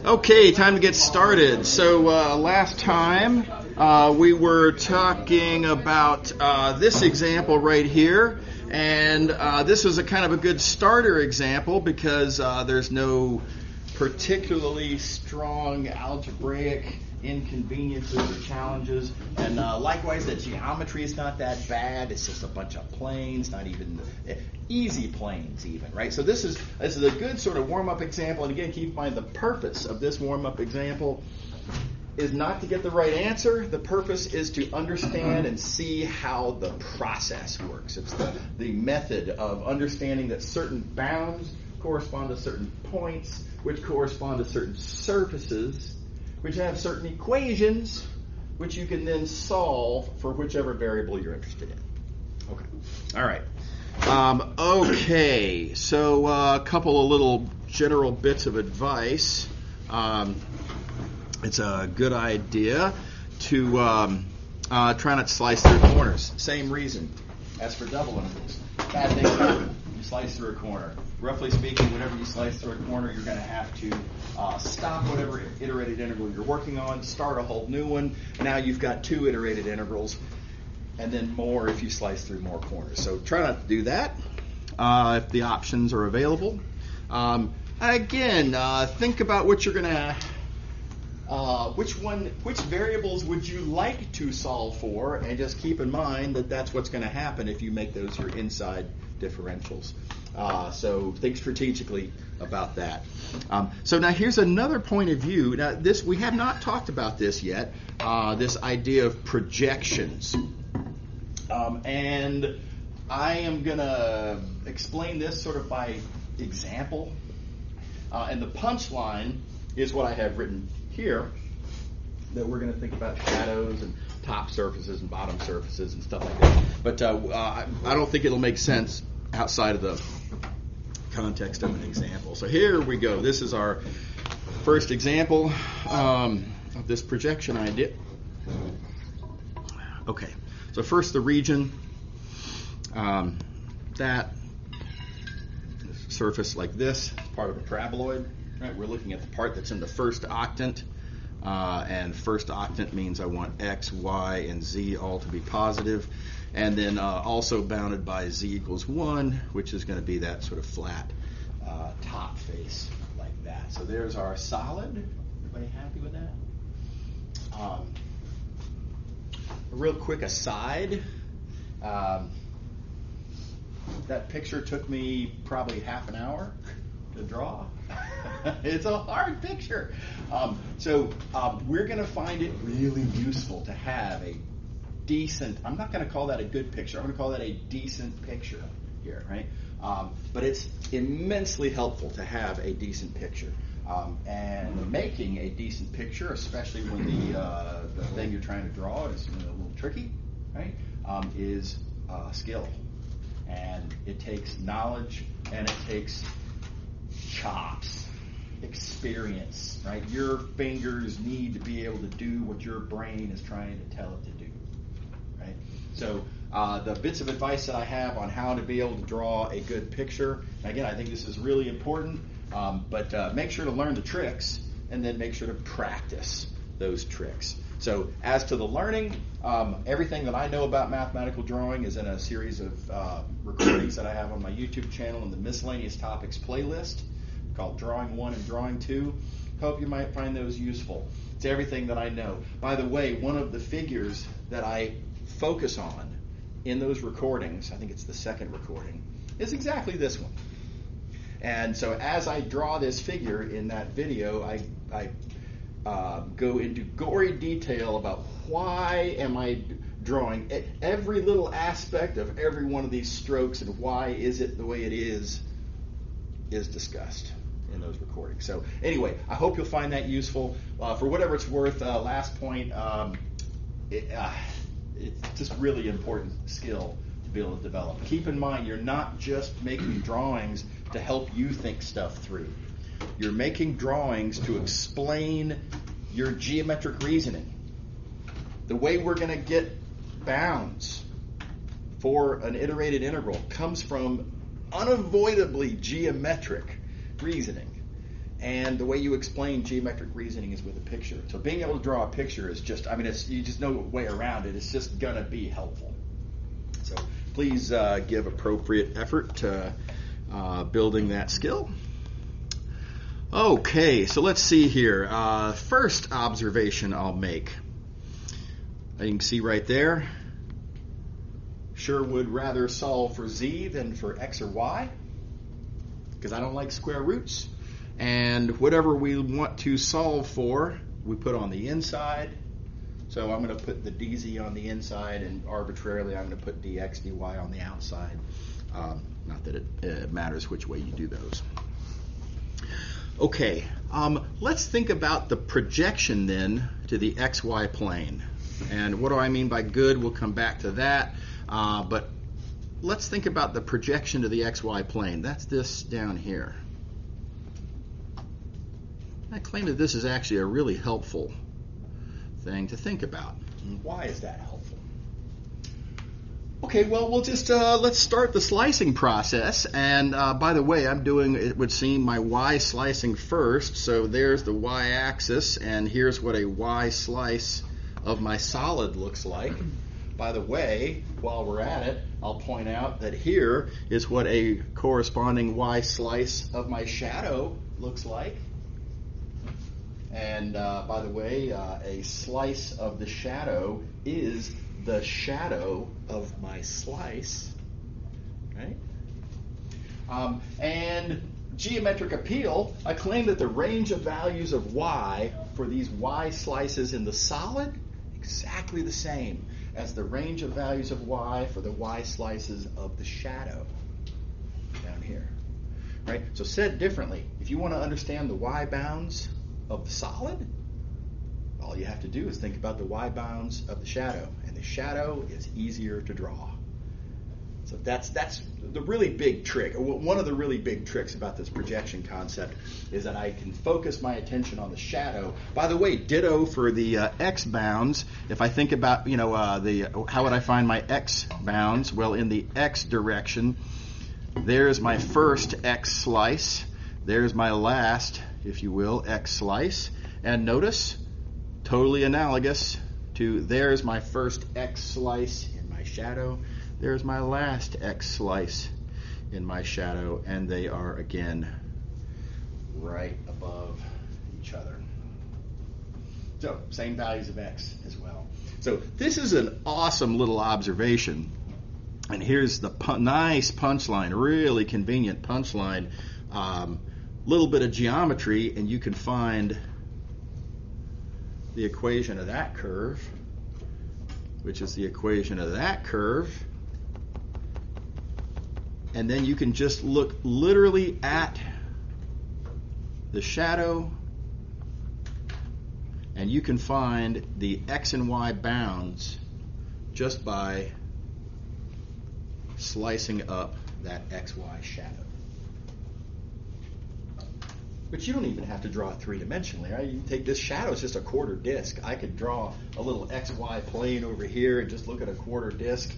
Okay, time to get started. So last time we were talking about this example right here, and this was a kind of a good starter example because there's no particularly strong algebraic inconveniences or challenges, and likewise the geometry is not that bad. It's just a bunch of planes, not even easy planes even, right? So this is a good sort of warm-up example, and again, keep in mind the purpose of this warm-up example is not to get the right answer. The purpose is to understand and see how the process works. It's the method of understanding that certain bounds correspond to certain points, which correspond to certain surfaces, which have certain equations, which you can then solve for whichever variable you're interested in. Okay. All right. Okay. So a couple of little general bits of advice. It's a good idea to try not to slice through corners. Same reason as for double intervals. Bad things happen. You slice through a corner. Roughly speaking, whenever you slice through a corner, you're going to have to stop whatever iterated integral you're working on, start a whole new one. Now you've got two iterated integrals, and then more if you slice through more corners. So try not to do that if the options are available. Again, think about what you're going to which variables would you like to solve for, and just keep in mind that that's what's going to happen if you make those your inside differentials. So think strategically about that. So now here's another point of view. Now we have not talked about this yet, this idea of projections. And I am going to explain this sort of by example. And the punchline is what I have written here, that we're going to think about shadows and top surfaces and bottom surfaces and stuff like that. But I don't think it'll make sense outside of the context of an example. So here we go. This is our first example of this projection idea. Okay, so first the region. That surface like this is part of a paraboloid. Right? We're looking at the part that's in the first octant. And first octant means I want x, y, and z all to be positive. And then also bounded by z equals 1, which is going to be that sort of flat top face like that. So there's our solid. Everybody happy with that? A real quick aside. That picture took me probably half an hour to draw. It's a hard picture. So we're going to find it really useful to have a decent, I'm not going to call that a good picture, I'm going to call that a decent picture here, right? But it's immensely helpful to have a decent picture. And making a decent picture, especially when the thing you're trying to draw is a little tricky, right, is skill. And it takes knowledge, and it takes chops, experience, right? Your fingers need to be able to do what your brain is trying to tell it to do, right? So the bits of advice that I have on how to be able to draw a good picture, again, I think this is really important, but make sure to learn the tricks, and then make sure to practice those tricks. So as to the learning, everything that I know about mathematical drawing is in a series of recordings that I have on my YouTube channel in the Miscellaneous Topics playlist called Drawing 1 and Drawing 2. Hope you might find those useful. It's everything that I know. By the way, one of the figures that I focus on in those recordings, I think it's the second recording, is exactly this one. And so as I draw this figure in that video, I go into gory detail about why am I drawing every little aspect of every one of these strokes, and why is it the way it is discussed in those recordings. So anyway, I hope you'll find that useful. For whatever it's worth, last point, it's just really important skill to be able to develop. Keep in mind, you're not just making drawings to help you think stuff through. You're making drawings to explain your geometric reasoning. The way we're going to get bounds for an iterated integral comes from unavoidably geometric reasoning. And the way you explain geometric reasoning is with a picture. So being able to draw a picture is just, I mean, you just know a way around it. It's just going to be helpful. So please give appropriate effort to building that skill. Okay, so let's see here. First observation I'll make. You can see right there, sure would rather solve for z than for x or y, because I don't like square roots. And whatever we want to solve for, we put on the inside. So I'm going to put the dz on the inside, and arbitrarily I'm going to put dx, dy on the outside. Not that it matters which way you do those. Okay, let's think about the projection then to the xy plane. And what do I mean by good? We'll come back to that. But let's think about the projection to the xy plane. That's this down here. I claim that this is actually a really helpful thing to think about. And why is that helpful? Okay, well, we'll just let's start the slicing process. And by the way, I'm doing, it would seem, my y slicing first. So there's the y-axis, and here's what a y slice of my solid looks like. By the way, while we're at it, I'll point out that here is what a corresponding y slice of my shadow looks like. And by the way, a slice of the shadow is the shadow of my slice, right? And geometric appeal, I claim that the range of values of y for these y slices in the solid, exactly the same as the range of values of y for the y slices of the shadow down here, right? So said differently, if you want to understand the y bounds of the solid, all you have to do is think about the y bounds of the shadow, and the shadow is easier to draw. So that's the really big trick. One of the really big tricks about this projection concept is that I can focus my attention on the shadow. By the way, ditto for the x bounds. If I think about, how would I find my x bounds? Well, in the x direction, there's my first x slice. There's my last, if you will, x slice. And notice, totally analogous to there's my first x slice in my shadow. There's my last x slice in my shadow, and they are again right above each other. So same values of x as well. So this is an awesome little observation. And here's the nice punchline, really convenient punchline. Little bit of geometry, and you can find the equation of that curve, which is the equation of that curve. And then you can just look literally at the shadow, and you can find the x and y bounds just by slicing up that xy shadow. But you don't even have to draw it three-dimensionally, right? You can take this shadow, it's just a quarter disk. I could draw a little xy plane over here and just look at a quarter disk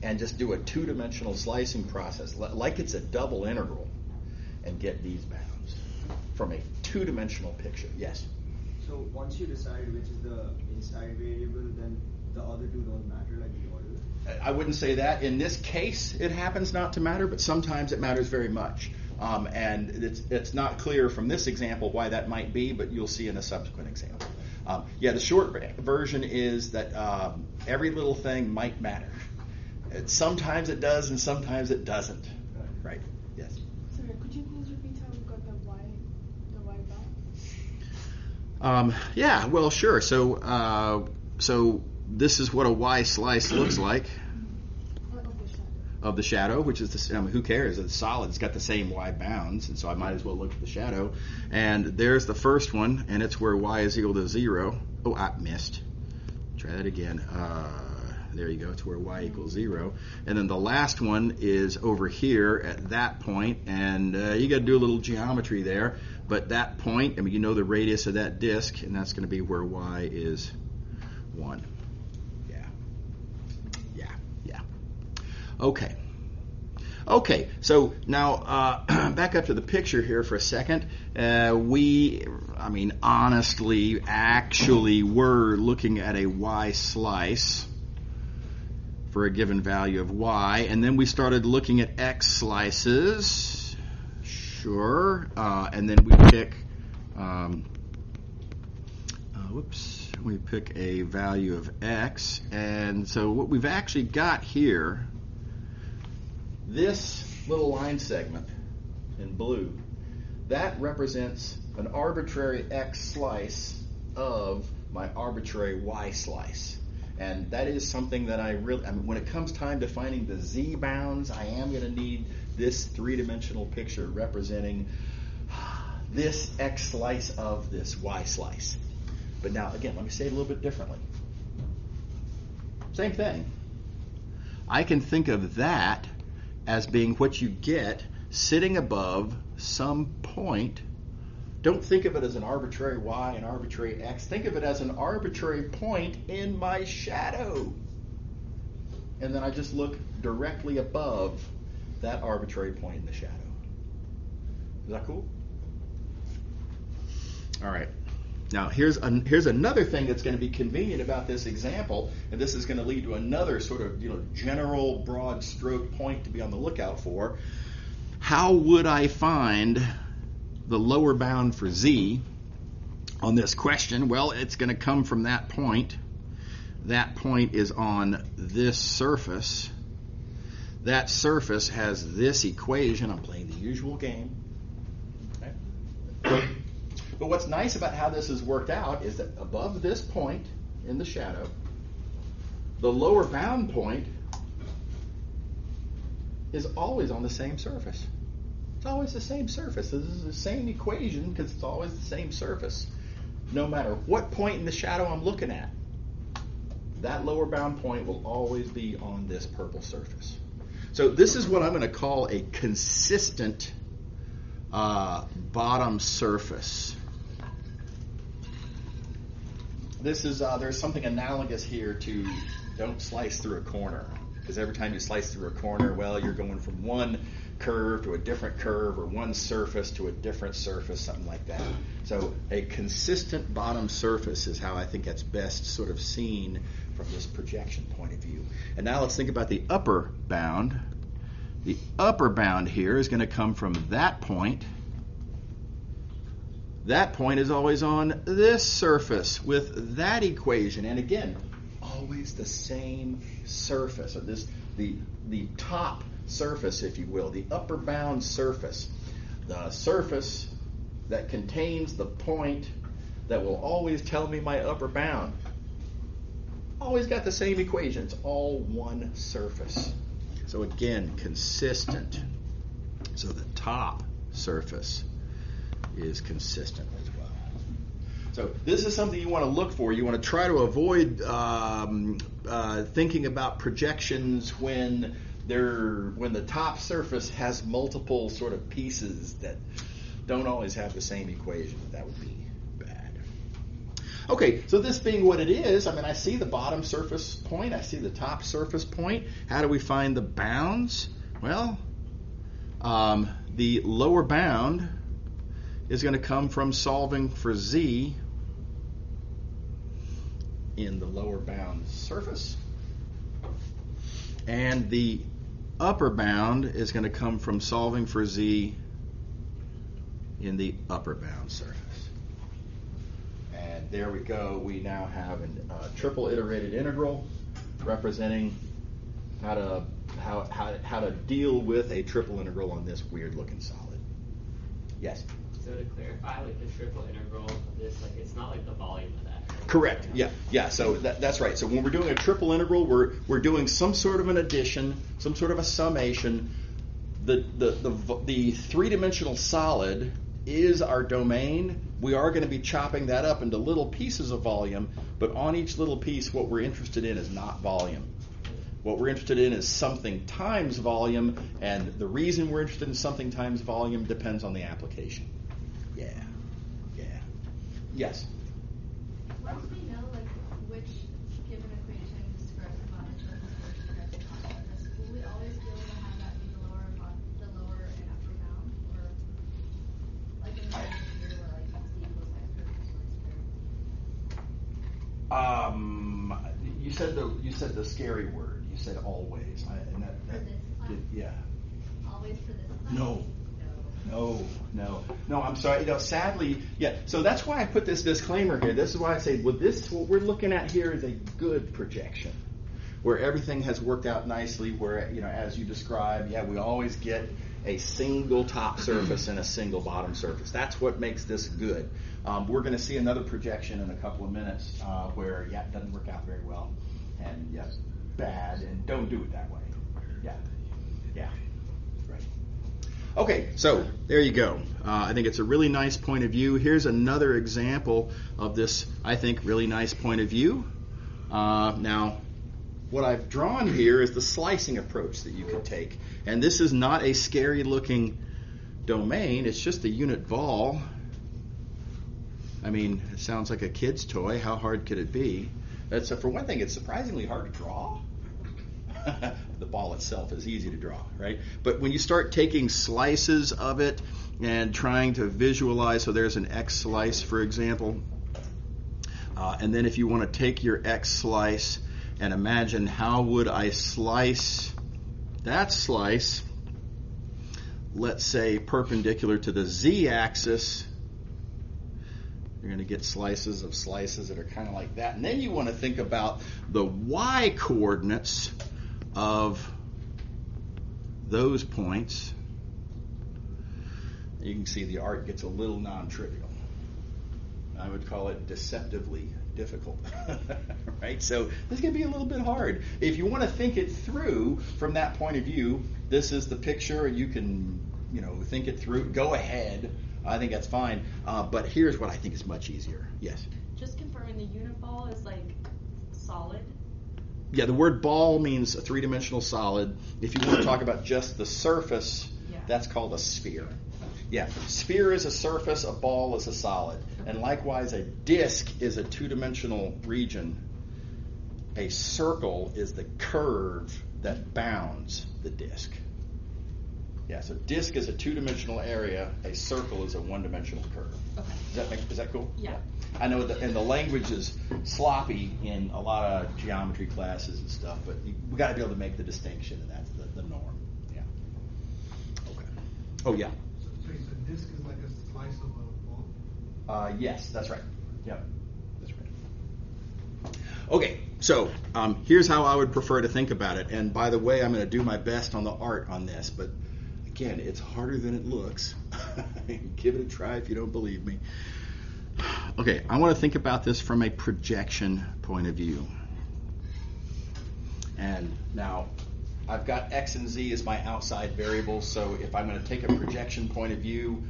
and just do a two-dimensional slicing process, like it's a double integral, and get these bounds from a two-dimensional picture. Yes? So once you decide which is the inside variable, then the other two don't matter, like the order? I wouldn't say that. In this case, it happens not to matter, but sometimes it matters very much. And it's not clear from this example why that might be, but you'll see in a subsequent example. The short version is that every little thing might matter. Sometimes it does, and sometimes it doesn't. Right? Yes. Sorry, could you please repeat how we got the y bound? Well, sure. So this is what a y slice looks like of the shadow, which is who cares? It's solid. It's got the same y bounds, and so I might as well look at the shadow. And there's the first one, and it's where y is equal to 0. Oh, I missed. Try that again. There you go. It's where y equals 0. And then the last one is over here at that point, and you got to do a little geometry there. But that point, you know the radius of that disk, and that's going to be where y is 1. Yeah. Okay. Okay, so now back up to the picture here for a second. Honestly, actually, we're looking at a y slice for a given value of y, and then we started looking at x slices. Sure, and then we pick. We pick a value of x, and so what we've actually got here, this little line segment in blue, that represents an arbitrary x slice of my arbitrary y slice. And that is something that when it comes time to finding the z bounds, I am going to need this three-dimensional picture representing this x slice of this y slice. But now, again, let me say it a little bit differently. Same thing. I can think of that as being what you get sitting above some point. Don't think of it as an arbitrary y and arbitrary x. Think of it as an arbitrary point in my shadow. And then I just look directly above that arbitrary point in the shadow. Is that cool? All right. Now, here's another thing that's going to be convenient about this example, and this is going to lead to another sort of general broad stroke point to be on the lookout for. How would I find the lower bound for z on this question? Well, it's going to come from that point. That point is on this surface. That surface has this equation. I'm playing the usual game. Okay. But what's nice about how this has worked out is that above this point in the shadow, the lower bound point is always on the same surface. It's always the same surface. This is the same equation because it's always the same surface. No matter what point in the shadow I'm looking at, that lower bound point will always be on this purple surface. So this is what I'm going to call a consistent bottom surface. This is there's something analogous here to don't slice through a corner, because every time you slice through a corner, well, you're going from one curve to a different curve, or one surface to a different surface, something like that. So a consistent bottom surface is how I think that's best sort of seen from this projection point of view. And now let's think about the upper bound. The upper bound here is going to come from that point. That point is always on this surface with that equation. And again, always the same surface. So the top surface, if you will, the upper bound surface. The surface that contains the point that will always tell me my upper bound. Always got the same equation. It's all one surface. So again, consistent. So the top surface is consistent as well. So this is something you want to look for. You want to try to avoid thinking about projections when the top surface has multiple sort of pieces that don't always have the same equation. That would be bad. Okay, so this being what it is, I see the bottom surface point, I see the top surface point. How do we find the bounds? Well, the lower bound is going to come from solving for z in the lower bound surface. And the upper bound is going to come from solving for z in the upper bound surface. And there we go. We now have a triple iterated integral representing how to deal with a triple integral on this weird looking solid. Yes? So to clarify, like the triple integral of this, like it's not like the volume of that. Right? Correct. Yeah. So that's right. So when we're doing a triple integral, we're doing some sort of an addition, some sort of a summation. The three-dimensional solid is our domain. We are going to be chopping that up into little pieces of volume, but on each little piece, what we're interested in is not volume. What we're interested in is something times volume, and the reason we're interested in something times volume depends on the application. Yeah. Yes? Once we know which given equation describes the bottom surface versus the top surface, will we always be able to have that be the lower You said the scary word. You said always. For this class? Yeah. Always for this class? No. I'm sorry. Sadly, yeah. So that's why I put this disclaimer here. This is why I say, what we're looking at here is a good projection, where everything has worked out nicely. Where as you described, we always get a single top surface and a single bottom surface. That's what makes this good. We're going to see another projection in a couple of minutes where it doesn't work out very well, and bad, and don't do it that way. Yeah. Right. Okay, so there you go. I think it's a really nice point of view. Here's another example of this, I think, really nice point of view. Now, what I've drawn here is the slicing approach that you could take. And this is not a scary looking domain, it's just a unit ball. I mean, it sounds like a kid's toy. How hard could it be? For one thing, it's surprisingly hard to draw. The ball itself is easy to draw, right? But when you start taking slices of it and trying to visualize, so there's an X slice, for example, and then if you want to take your X slice and imagine how would I slice that slice, let's say perpendicular to the Z-axis, you're going to get slices of slices that are kind of like that. And then you want to think about the Y coordinates of those points. You can see the art gets a little non-trivial. I would call it deceptively difficult, right? So this can be a little bit hard. If you want to think it through from that point of view, this is the picture, and you can, think it through. Go ahead. I think that's fine. But here's what I think is much easier. Yes? Just confirming the unit ball is like solid. Yeah, the word ball means a three-dimensional solid. If you want to talk about just the surface, that's called a sphere. Yeah, sphere is a surface, a ball is a solid. And likewise, a disk is a two-dimensional region. A circle is the curve that bounds the disk. Yeah, so disk is a two-dimensional area. A circle is a one-dimensional curve. Okay. Is that cool? Yeah. I know that, and the language is sloppy in a lot of geometry classes and stuff, but we got to be able to make the distinction, and that's the norm. Yeah. Okay. Oh yeah. So the disk is like a slice of a ball? Yes, that's right. Yep, that's right. Okay, so here's how I would prefer to think about it. And by the way, I'm going to do my best on the art on this, but again, it's harder than it looks. Give it a try if you don't believe me. Okay, I want to think about this from a projection point of view. And now, I've got X and Z as my outside variables, so if I'm going to take a projection point of view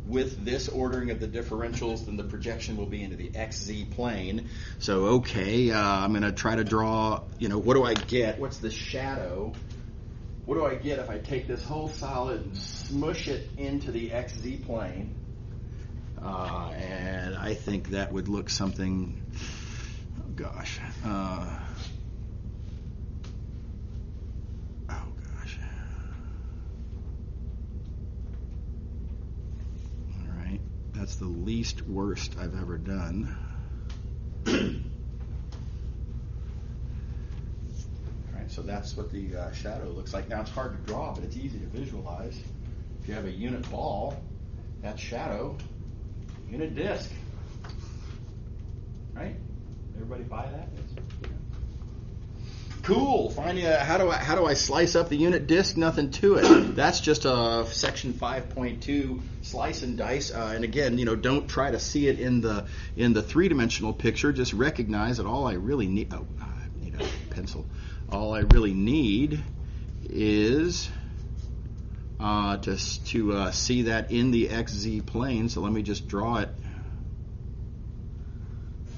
with this ordering of the differentials, then the projection will be into the XZ plane. So, okay, I'm going to try to draw, what do I get? What's the shadow? What do I get if I take this whole solid and smush it into the XZ plane? And I think that would look something, all right, that's the least worst I've ever done. All right, so that's what the shadow looks like. Now it's hard to draw, but it's easy to visualize. If you have a unit ball, that's shadow. Unit disk, right? Everybody buy that? Cool. Finding how do I slice up the unit disk? Nothing to it. That's just a section 5.2 slice and dice. And again, don't try to see it in the three-dimensional picture. Just recognize that all I really need. Oh, I need a pencil. All I really need is to see that in the XZ plane. So let me just draw it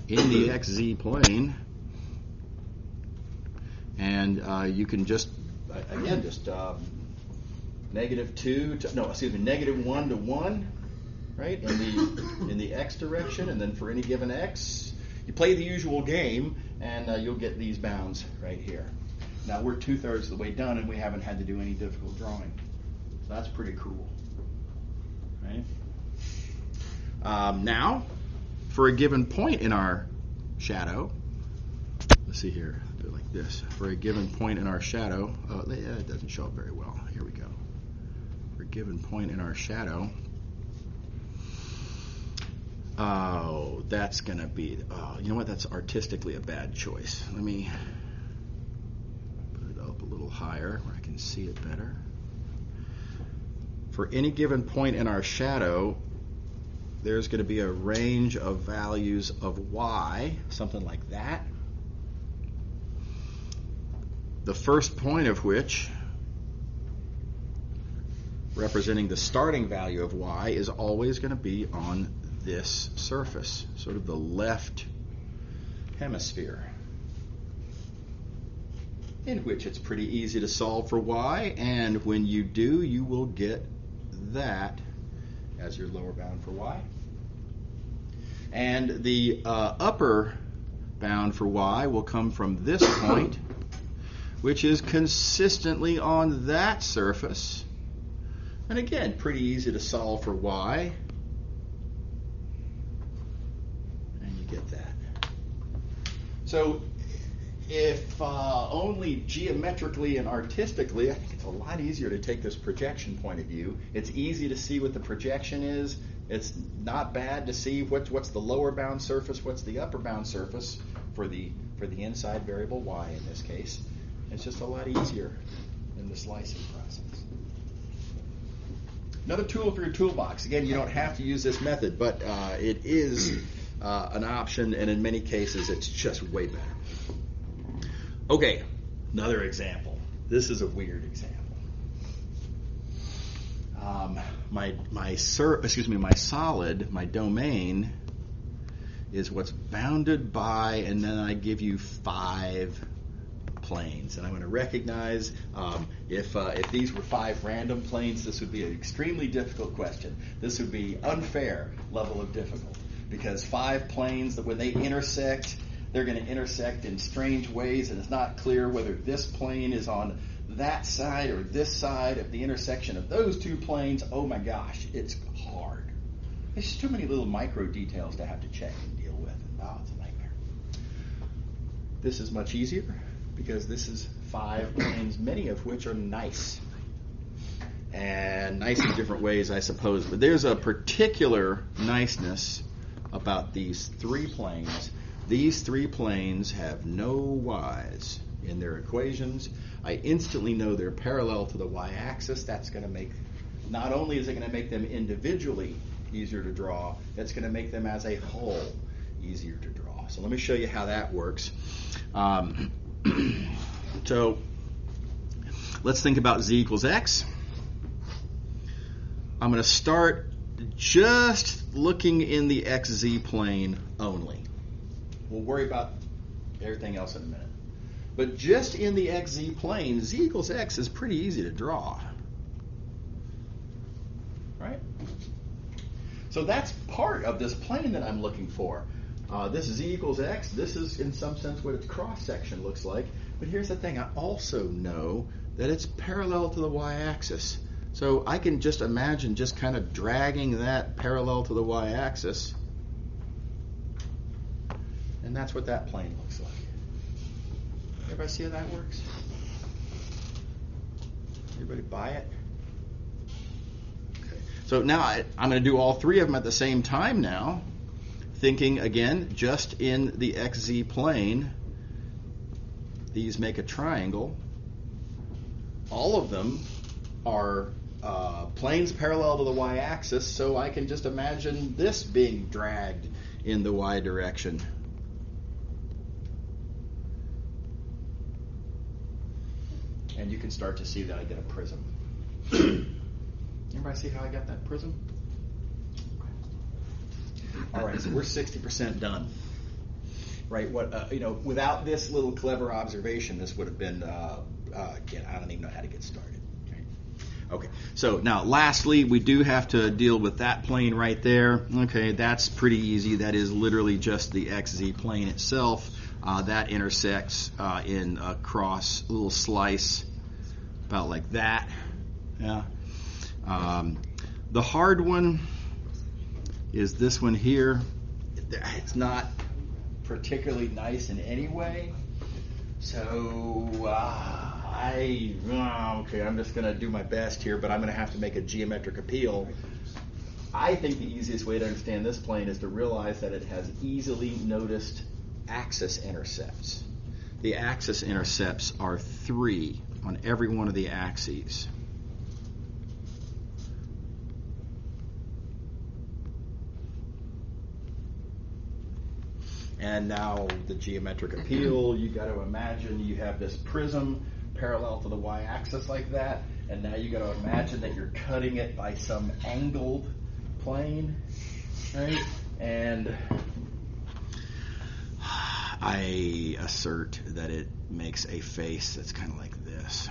in the XZ plane. And you can just, again, negative 1 to 1, right, in the X direction. And then for any given X, you play the usual game, and you'll get these bounds right here. Now, we're 2/3 of the way done, and we haven't had to do any difficult drawing. So that's pretty cool, right? Now, for a given point in our shadow, let's see here, do it like this. For a given point in our shadow, it doesn't show up very well. Here we go. For a given point in our shadow, that's going to be, you know what, that's artistically a bad choice. Let me put it up a little higher where I can see it better. For any given point in our shadow, there's going to be a range of values of y, something like that. The first point of which, representing the starting value of y, is always going to be on this surface, sort of the left hemisphere, in which it's pretty easy to solve for y, and when you do, you will get that as your lower bound for y. And the upper bound for y will come from this point, which is consistently on that surface. And again, pretty easy to solve for y. And you get that. So if only geometrically and artistically, I think it's a lot easier to take this projection point of view. It's easy to see what the projection is. It's not bad to see what's the lower bound surface, what's the upper bound surface for the inside variable y in this case. It's just a lot easier in the slicing process. Another tool for your toolbox. Again, you don't have to use this method, but it is an option, and in many cases, it's just way better. Okay, another example. This is a weird example. My solid, my domain, is what's bounded by, and then I give you 5 planes. And I'm going to recognize if these were 5 random planes, this would be an extremely difficult question. This would be unfair level of difficulty, because 5 planes, that when they intersect, they're going to intersect in strange ways, and it's not clear whether this plane is on that side or this side of the intersection of those 2 planes. Oh my gosh, it's hard. There's just too many little micro details to have to check and deal with. It's a nightmare. This is much easier, because this is 5 planes, many of which are nice. And nice in different ways, I suppose. But there's a particular niceness about these 3 planes. These 3 planes have no y's in their equations. I instantly know they're parallel to the y-axis. That's going to make, not only is it going to make them individually easier to draw, it's going to make them as a whole easier to draw. So let me show you how that works. So let's think about z equals x. I'm going to start just looking in the xz plane only. We'll worry about everything else in a minute. But just in the xz plane, z equals x is pretty easy to draw. Right? So that's part of this plane that I'm looking for. This is z equals x. This is, in some sense, what its cross-section looks like. But here's the thing. I also know that it's parallel to the y-axis. So I can just imagine just kind of dragging that parallel to the y-axis. And that's what that plane looks like. Everybody see how that works? Everybody buy it? Okay. So now I'm going to do all 3 of them at the same time now, thinking again just in the xz plane. These make a triangle. All of them are planes parallel to the y-axis, so I can just imagine this being dragged in the y direction. And you can start to see that I get a prism. Everybody see how I got that prism? All right, so we're 60% done. Right? What without this little clever observation, this would have been again, I don't even know how to get started. Okay. So now, lastly, we do have to deal with that plane right there. Okay, that's pretty easy. That is literally just the xz plane itself. That intersects in a cross little slice about like that. Yeah. The hard one is this one here. It's not particularly nice in any way. So okay, I'm just going to do my best here, but I'm going to have to make a geometric appeal. I think the easiest way to understand this plane is to realize that it has easily noticed axis intercepts. The axis intercepts are 3 on every one of the axes. And now the geometric appeal, you got to imagine you have this prism parallel to the y-axis like that, and now you got to imagine that you're cutting it by some angled plane, right? And I assert that it makes a face that's kind of like this.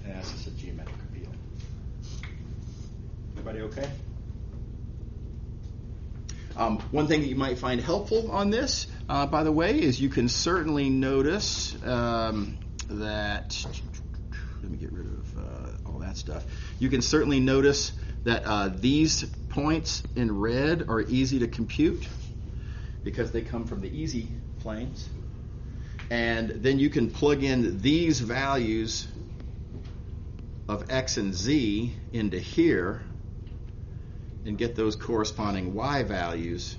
And that's just a geometric appeal. Everybody okay? One thing that you might find helpful on this, by the way, is you can certainly notice that, let me get rid of all that stuff. You can certainly notice that these points in red are easy to compute because they come from the easy planes. And then you can plug in these values of x and z into here and get those corresponding y values,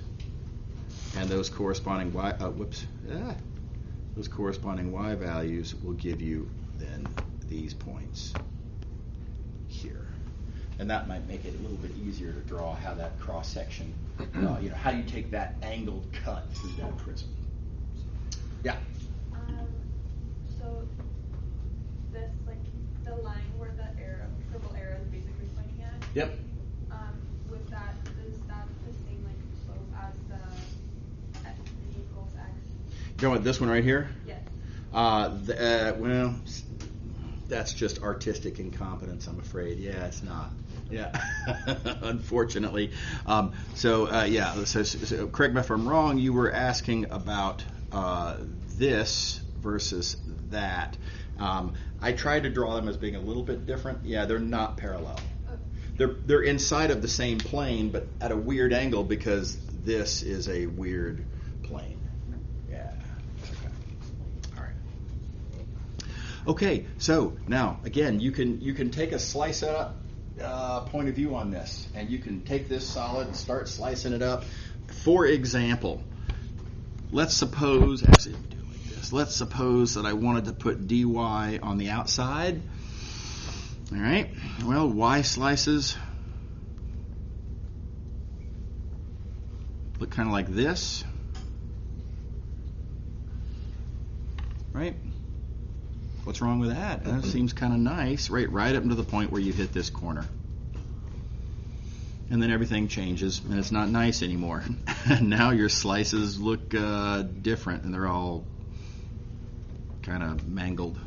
and those corresponding those corresponding y values will give you then these points here, and that might make it a little bit easier to draw how that cross section, how you take that angled cut through that prism. Yeah. So this, like the line where the purple arrow is basically pointing at. Yep. With that, is that the same like slope as the x equals x? You talking about this one right here? Yes. Well, that's just artistic incompetence, I'm afraid. Yeah, it's not. Yeah, unfortunately. So correct me if I'm wrong, you were asking about this versus that. I tried to draw them as being a little bit different. Yeah, they're not parallel. They're inside of the same plane, but at a weird angle because this is a weird plane. Yeah. Okay. All right. Okay. So now again, you can take a slice up point of view on this, and you can take this solid and start slicing it up. For example, let's suppose let me do it like this. Let's suppose that I wanted to put dy on the outside. All right, well, y slices look kind of like this, right? What's wrong with that? That seems kind of nice, right up to the point where you hit this corner. And then everything changes, and it's not nice anymore. Now your slices look different, and they're all kind of mangled.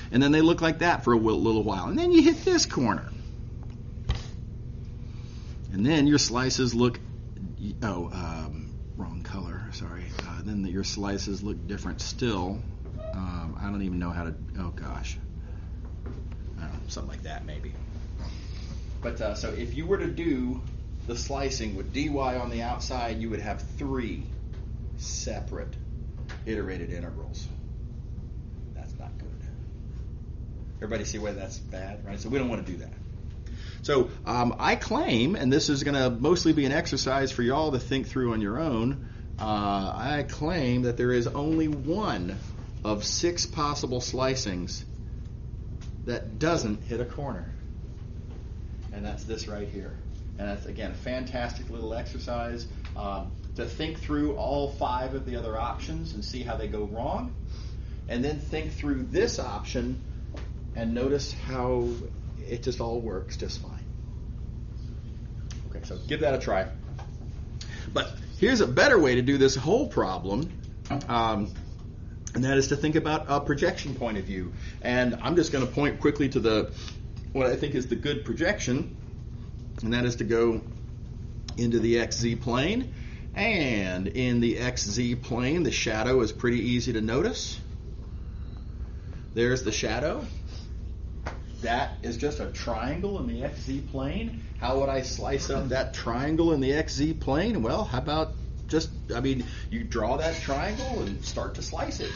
And then they look like that for a little while. And then you hit this corner. And then your slices look, wrong color, sorry. Then your slices look different still. I don't even know how to, oh gosh. I don't know, something like that maybe. But so if you were to do the slicing with dy on the outside, you would have 3 separate iterated integrals. That's not good. Everybody see why that's bad, right? So we don't want to do that. So I claim, and this is going to mostly be an exercise for y'all to think through on your own, I claim that there is only one of 6 possible slicings that doesn't hit a corner. And that's this right here. And that's, again, a fantastic little exercise to think through all 5 of the other options and see how they go wrong. And then think through this option and notice how it just all works just fine. Okay, so give that a try. But here's a better way to do this whole problem, and that is to think about a projection point of view. And I'm just going to point quickly to what I think is the good projection, and that is to go into the XZ plane. And in the XZ plane, the shadow is pretty easy to notice. There's the shadow. that is just a triangle in the XZ plane. How would I slice up that triangle in the XZ plane? Well, how about you draw that triangle and start to slice it.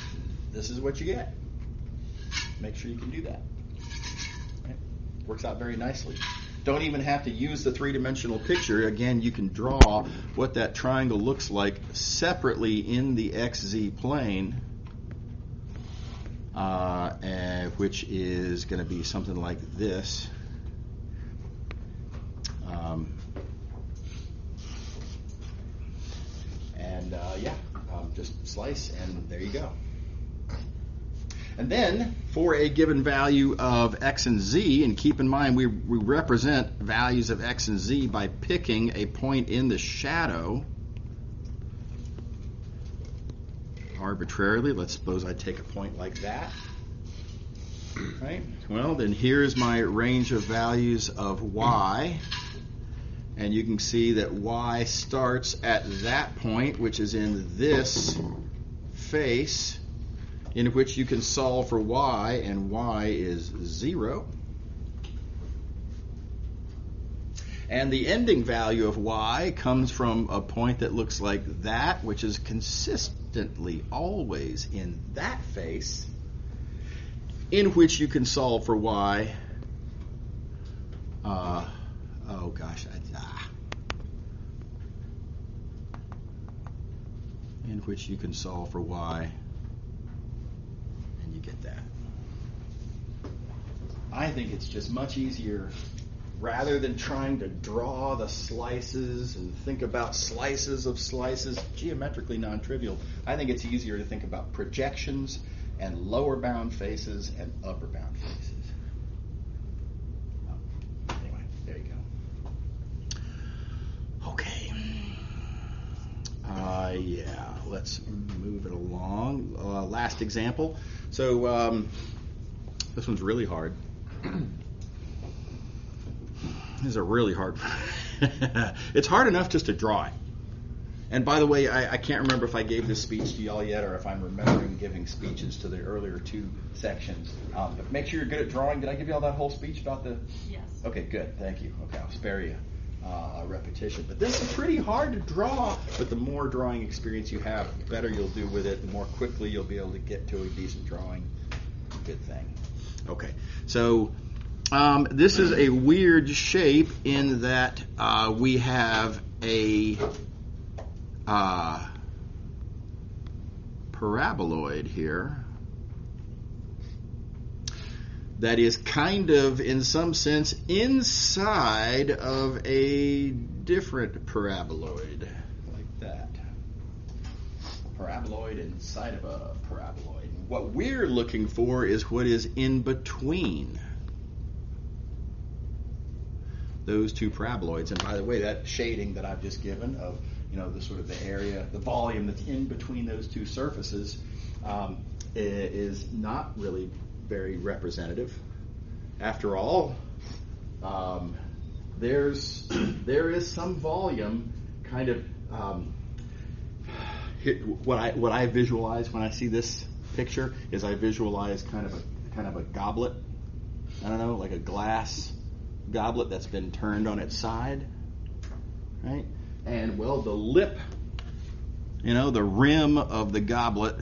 This is what you get. Make sure you can do that. Right? Works out very nicely. Don't even have to use the three-dimensional picture. Again, you can draw what that triangle looks like separately in the XZ plane, which is going to be something like this. Just slice, and there you go. And then, for a given value of x and z, and keep in mind we represent values of x and z by picking a point in the shadow arbitrarily. Let's suppose I take a point like that. Right? Well, then here's my range of values of y. And you can see that y starts at that point, which is in this face, in which you can solve for y, and y is 0. And the ending value of y comes from a point that looks like that, which is consistently always in that face, in which you can solve for y. In which you can solve for y, and you get that. I think it's just much easier, rather than trying to draw the slices and think about slices of slices, geometrically non-trivial. I think it's easier to think about projections and lower bound faces and upper bound faces. Anyway, there you go. Okay. Let's move it along. Last example. So this one's really hard. This is a really hard one. It's hard enough just to draw it. And by the way, I can't remember if I gave this speech to y'all yet or if I'm remembering giving speeches to the earlier two sections. But make sure you're good at drawing. Did I give y'all that whole speech about the... Yes. Okay, good. Thank you. Okay, I'll spare you a repetition. But this is pretty hard to draw, but the more drawing experience you have, the better you'll do with it. The more quickly you'll be able to get to a decent drawing. Good thing. Okay, so this is a weird shape in that we have a paraboloid here that is kind of, in some sense, inside of a different paraboloid, like that. Paraboloid inside of a paraboloid. What we're looking for is what is in between those two paraboloids. And by the way, that shading that I've just given of, the sort of the area, the volume that's in between those two surfaces is not really very representative. After all, there is some volume, kind of. What I visualize when I see this picture is I visualize kind of a goblet. I don't know, like a glass goblet that's been turned on its side, right? And well, the lip, the rim of the goblet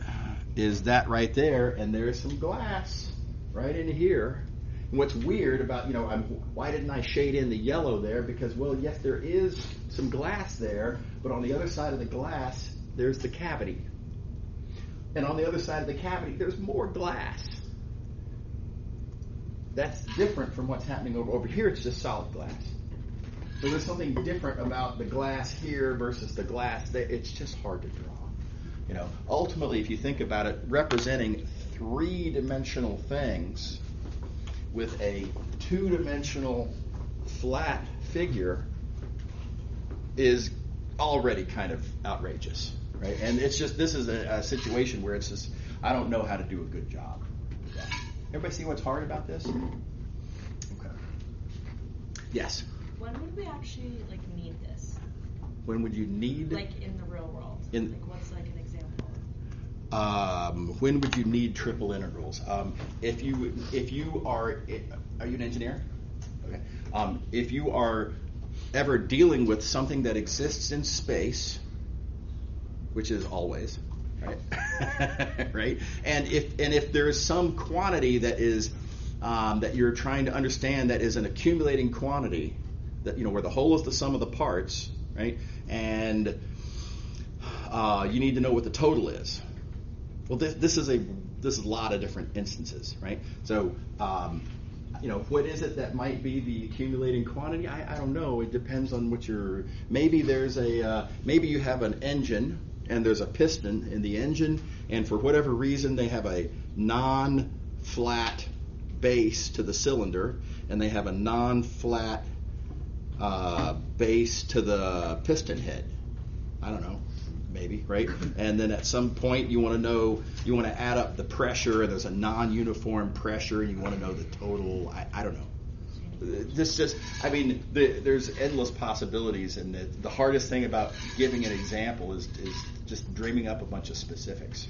is that right there, and there's some glass right in here. And what's weird about, why didn't I shade in the yellow there? Because, well, yes, there is some glass there, but on the other side of the glass, there's the cavity. And on the other side of the cavity, there's more glass. That's different from what's happening over here. It's just solid glass. So there's something different about the glass here versus the glass there. It's just hard to draw. Ultimately, if you think about it, representing three-dimensional things with a two-dimensional flat figure is already kind of outrageous, right? And it's just, this is a situation where it's just, I don't know how to do a good job with that. Everybody see what's hard about this? Okay. Yes? When would we actually need this? When would you need? In the real world. What's an example? When would you need triple integrals? If you are Are you an engineer? Okay. If you are ever dealing with something that exists in space, which is always, right? Right? And if there is some quantity that is that you're trying to understand that is an accumulating quantity, that where the whole is the sum of the parts, right? And you need to know what the total is. Well, this is a lot of different instances, right? So, what is it that might be the accumulating quantity? I don't know. It depends on what you're. Maybe there's maybe you have an engine and there's a piston in the engine, and for whatever reason they have a non-flat base to the cylinder, and they have a non-flat base to the piston head. I don't know. Maybe, right? And then at some point you want to add up the pressure, and there's a non-uniform pressure, and you want to know the total. I don't know. There's endless possibilities, and the hardest thing about giving an example is just dreaming up a bunch of specifics.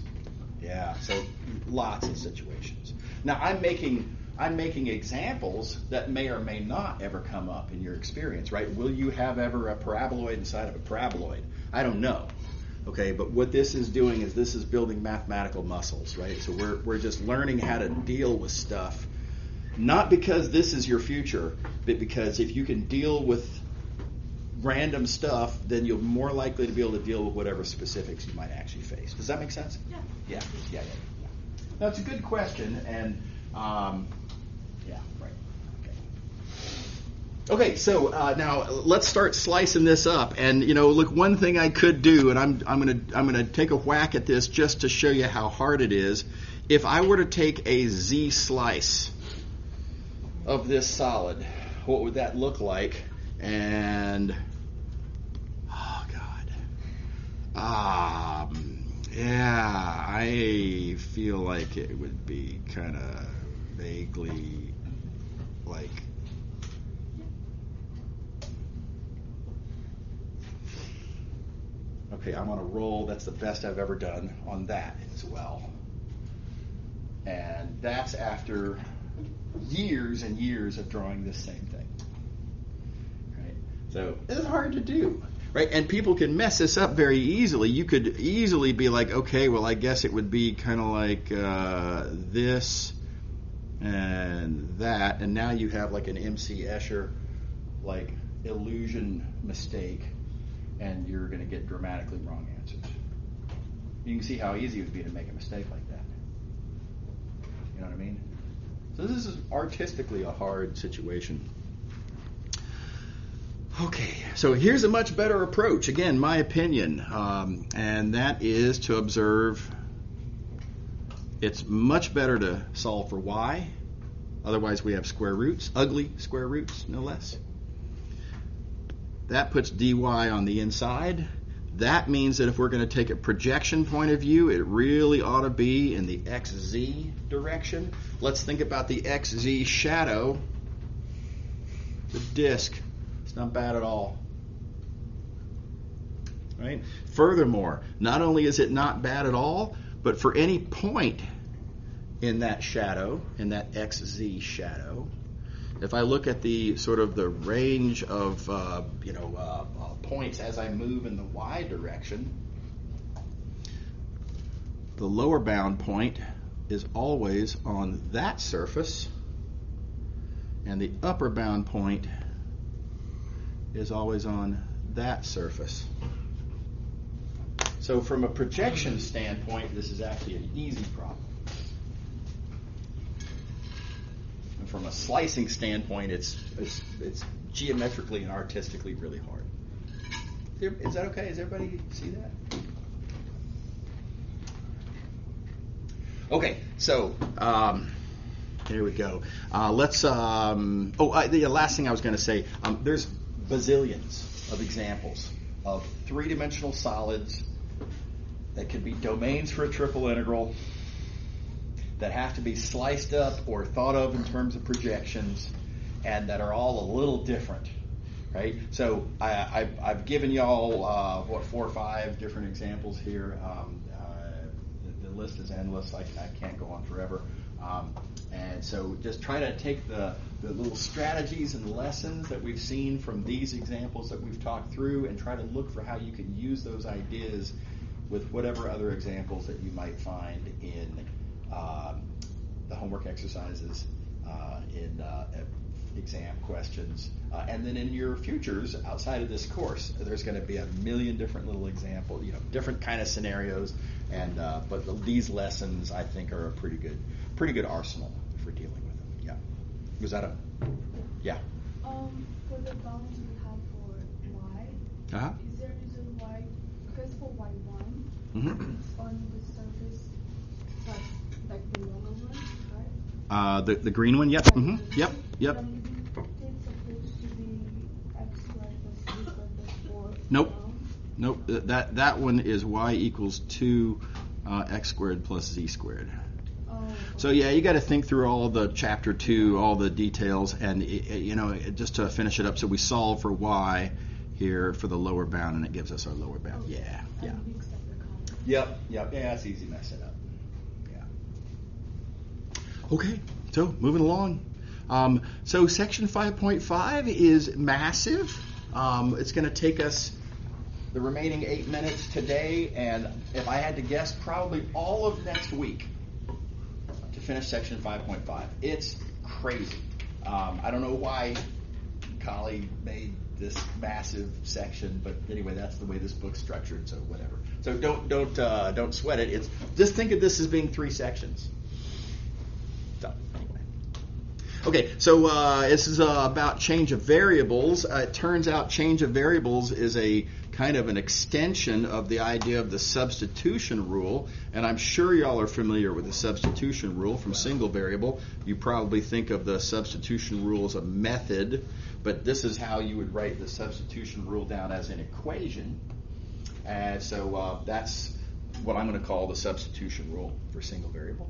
Yeah, so lots of situations. Now I'm making examples that may or may not ever come up in your experience, right? Will you have ever a paraboloid inside of a paraboloid? I don't know. Okay, but what this is doing is this is building mathematical muscles, right? So we're just learning how to deal with stuff, not because this is your future, but because if you can deal with random stuff, then you're more likely to be able to deal with whatever specifics you might actually face. Does that make sense? Yeah. Yeah. That's a good question, and yeah, right. Okay, so now let's start slicing this up. And look, one thing I could do, and I'm gonna take a whack at this just to show you how hard it is. If I were to take a Z slice of this solid, what would that look like? And oh God, yeah, I feel like it would be kind of vaguely like. Okay, I'm on a roll. That's the best I've ever done on that as well. And that's after years and years of drawing this same thing. Right? So it's hard to do. Right? And people can mess this up very easily. You could easily be like, okay, well, I guess it would be kind of like this and that. And now you have like an M.C. Escher like illusion mistake. And you're going to get dramatically wrong answers. You can see how easy it would be to make a mistake like that. You know what I mean? So this is artistically a hard situation. Okay, so here's a much better approach. Again, my opinion, and that is to observe. It's much better to solve for y. Otherwise, we have square roots, ugly square roots, no less. That puts dy on the inside. That means that if we're going to take a projection point of view, it really ought to be in the xz direction. Let's think about the xz shadow. The disk. It's not bad at all. Right? Furthermore, not only is it not bad at all, but for any point in that shadow, in that xz shadow, if I look at the sort of the range of points as I move in the y direction, the lower bound point is always on that surface, and the upper bound point is always on that surface. So from a projection standpoint, this is actually an easy problem. From a slicing standpoint, it's geometrically and artistically really hard. Is that okay? Does everybody see that? Okay, so here we go. The last thing I was going to say, there's bazillions of examples of three-dimensional solids that could be domains for a triple integral, that have to be sliced up or thought of in terms of projections, and that are all a little different, right? So I've given y'all 4 or 5 different examples here. The list is endless. I can't go on forever. And so just try to take the the little strategies and lessons that we've seen from these examples that we've talked through, and try to look for how you can use those ideas with whatever other examples that you might find in the homework exercises, in exam questions, and then in your futures outside of this course. There's going to be a million different little examples, different kind of scenarios, and but these lessons I think are a pretty good arsenal for dealing with them. Yeah. Was that a? Yeah. For the bounds we have for y, is there a reason why? Because for y1, it's on the surface, like the longer one, right? The green one. Yep. Yep. Yep. Then it's supposed to be x squared plus b squared plus 4. Nope. Nope. That one is y equals 2 x squared plus z squared. So yeah, you got to think through all the chapter 2, all the details, and just to finish it up. So we solve for y here for the lower bound, and it gives us our lower bound. Okay. Yeah. And mix up the columns. Yep. Yeah, it's easy messing up. Yeah. Okay. So moving along. So section 5.5 is massive. It's going to take us the remaining 8 minutes today, and if I had to guess, probably all of next week to finish section 5.5. It's crazy. I don't know why Kali made this massive section, but anyway, that's the way this book's structured. So whatever. So don't sweat it. Just think of this as being 3 sections. So anyway. Okay, so this is about change of variables. It turns out change of variables is a kind of an extension of the idea of the substitution rule, and I'm sure y'all are familiar with the substitution rule from single variable. You probably think of the substitution rule as a method, but this is how you would write the substitution rule down as an equation. And so that's what I'm going to call the substitution rule for single variable.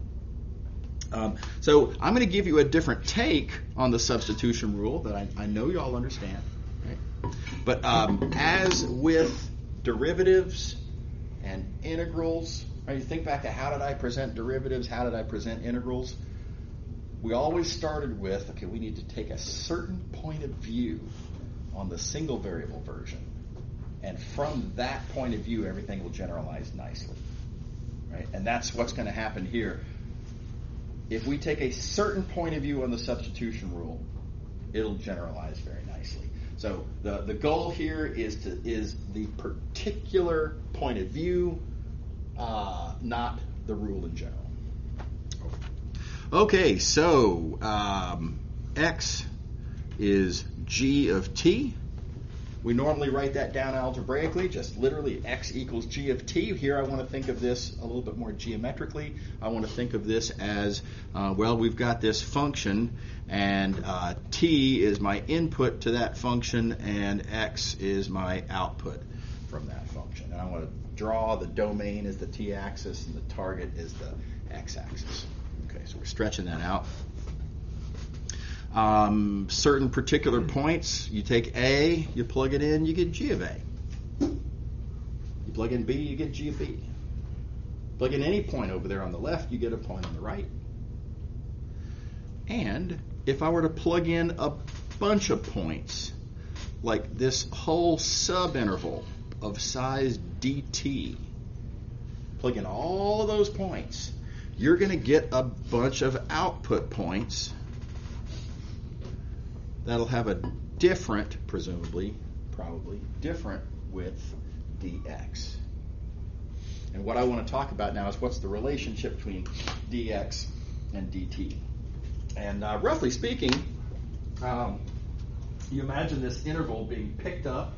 So I'm going to give you a different take on the substitution rule that I know you all understand. Right? But as with derivatives and integrals, right, you think back to how did I present derivatives, how did I present integrals? We always started with, okay, we need to take a certain point of view on the single variable version. And from that point of view, everything will generalize nicely. Right? And that's what's going to happen here. If we take a certain point of view on the substitution rule, it'll generalize very nicely. So the goal here is the particular point of view, not the rule in general. Okay, so x is g of t. We normally write that down algebraically, just literally x equals g of t. Here I want to think of this a little bit more geometrically. I want to think of this as, we've got this function, and t is my input to that function, and x is my output from that function. And I want to draw the domain as the t-axis, and the target is the x-axis. Okay, so we're stretching that out. Certain particular points, you take A, you plug it in, you get G of A. You plug in B, you get G of B. Plug in any point over there on the left, you get a point on the right. And if I were to plug in a bunch of points, like this whole subinterval of size dt, plug in all of those points, you're going to get a bunch of output points that'll have a different, probably different width dx. And what I want to talk about now is what's the relationship between dx and dt. And roughly speaking, you imagine this interval being picked up,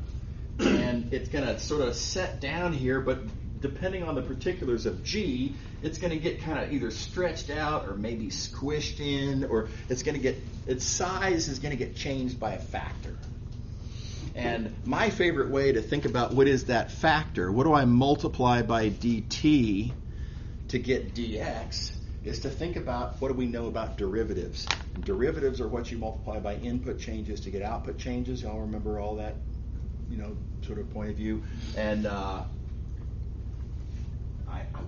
and it's going to sort of set down here, but depending on the particulars of g, it's going to get kind of either stretched out or maybe squished in, or it's going to get, its size is going to get changed by a factor. And my favorite way to think about what is that factor, what do I multiply by dt to get dx, is to think about what do we know about derivatives. And derivatives are what you multiply by input changes to get output changes. Y'all remember all that, sort of point of view. And I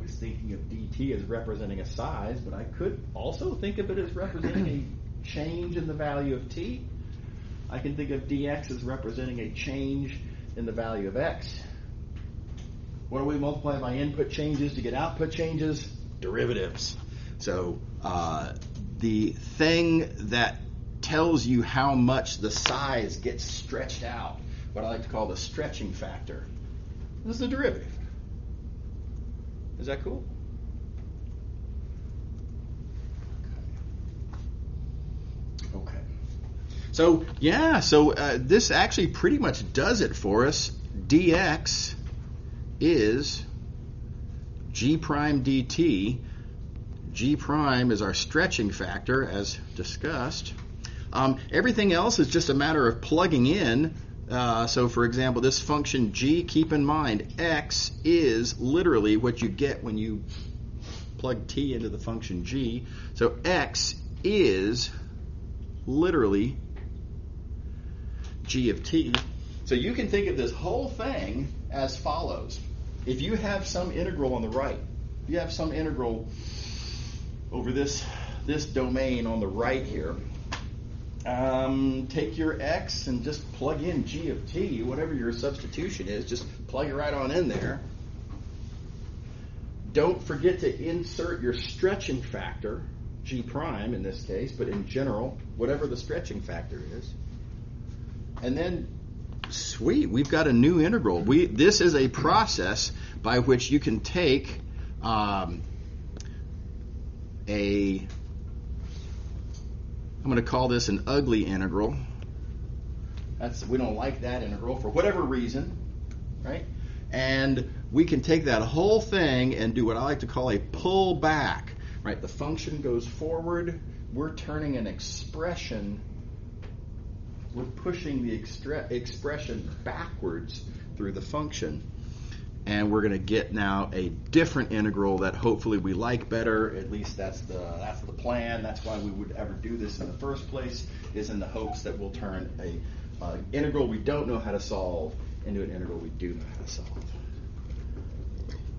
was thinking of dt as representing a size, but I could also think of it as representing change in the value of t. I can think of dx as representing a change in the value of x. What do we multiply by input changes to get output changes? Derivatives. So the thing that tells you how much the size gets stretched out, what I like to call the stretching factor, this is the derivative. Is that cool? Okay. So this actually pretty much does it for us. dx is g prime dt. G prime is our stretching factor, as discussed. Everything else is just a matter of plugging in. So, for example, this function g, keep in mind, x is literally what you get when you plug t into the function g. So x is literally g of t. So you can think of this whole thing as follows. If you have some integral on the right, you have some integral over this domain on the right here, take your x and just plug in g of t, whatever your substitution is, just plug it right on in there. Don't forget to insert your stretching factor, g prime in this case, but in general, whatever the stretching factor is. And then, sweet, we've got a new integral. This is a process by which you can take I'm going to call this an ugly integral. We don't like that integral for whatever reason, right? And we can take that whole thing and do what I like to call a pull back, right? The function goes forward. We're turning an expression. We're pushing the expression backwards through the function. And we're going to get now a different integral that hopefully we like better. At least that's the plan. That's why we would ever do this in the first place, is in the hopes that we'll turn a integral we don't know how to solve into an integral we do know how to solve.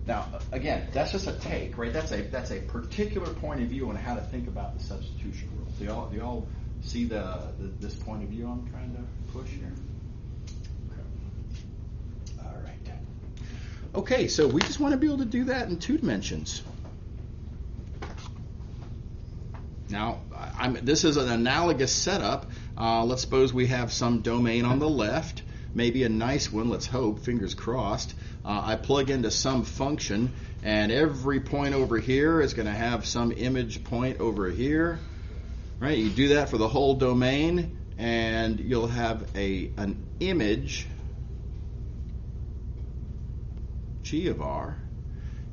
Now, again, that's just a take, right? That's a particular point of view on how to think about the substitution rule. Do y'all see this point of view I'm trying to push here? Okay, so we just want to be able to do that in 2 dimensions. Now, this is an analogous setup. Let's suppose we have some domain on the left, maybe a nice one, let's hope, fingers crossed. I plug into some function, and every point over here is going to have some image point over here. Right? You do that for the whole domain, and you'll have an image g of r.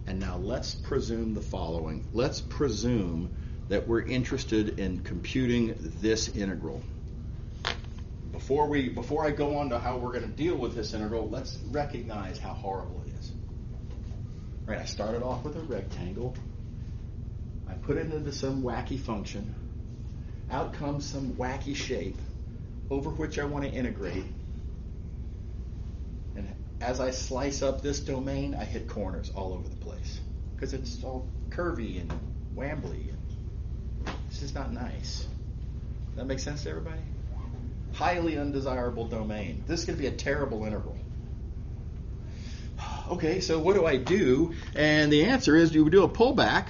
And now let's presume the following. Let's presume that we're interested in computing this integral. Before I go on to how we're going to deal with this integral, let's recognize how horrible it is. Right, I started off with a rectangle. I put it into some wacky function. Out comes some wacky shape over which I want to integrate. And as I slice up this domain, I hit corners all over the place because it's all curvy and wambly. This is not nice. Does that make sense to everybody? Highly undesirable domain. This is going to be a terrible integral. Okay, so what do I do? And the answer is you do a pullback.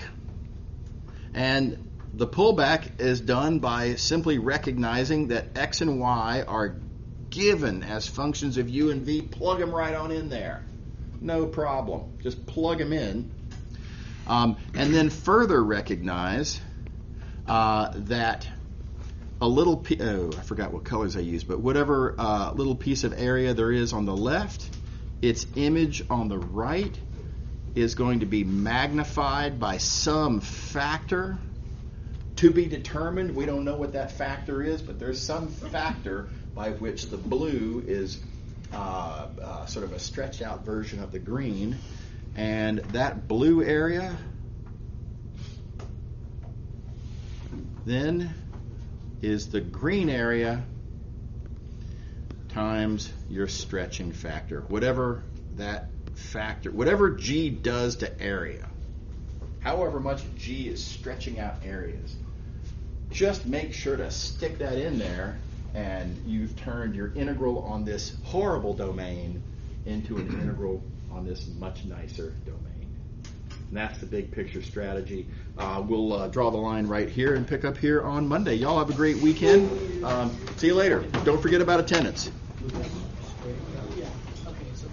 And the pullback is done by simply recognizing that x and y are given as functions of u and v. Plug them right on in there. No problem. Just plug them in. And then further recognize that a little I forgot what colors I used, but whatever little piece of area there is on the left, its image on the right is going to be magnified by some factor to be determined. We don't know what that factor is, but there's some factor by which the blue is sort of a stretched out version of the green. And that blue area then is the green area times your stretching factor, whatever that factor, whatever G does to area, however much G is stretching out areas, just make sure to stick that in there, and you've turned your integral on this horrible domain into an integral on this much nicer domain. And that's the big picture strategy. We'll draw the line right here and pick up here on Monday. Y'all have a great weekend. See you later. Don't forget about attendance. Okay, so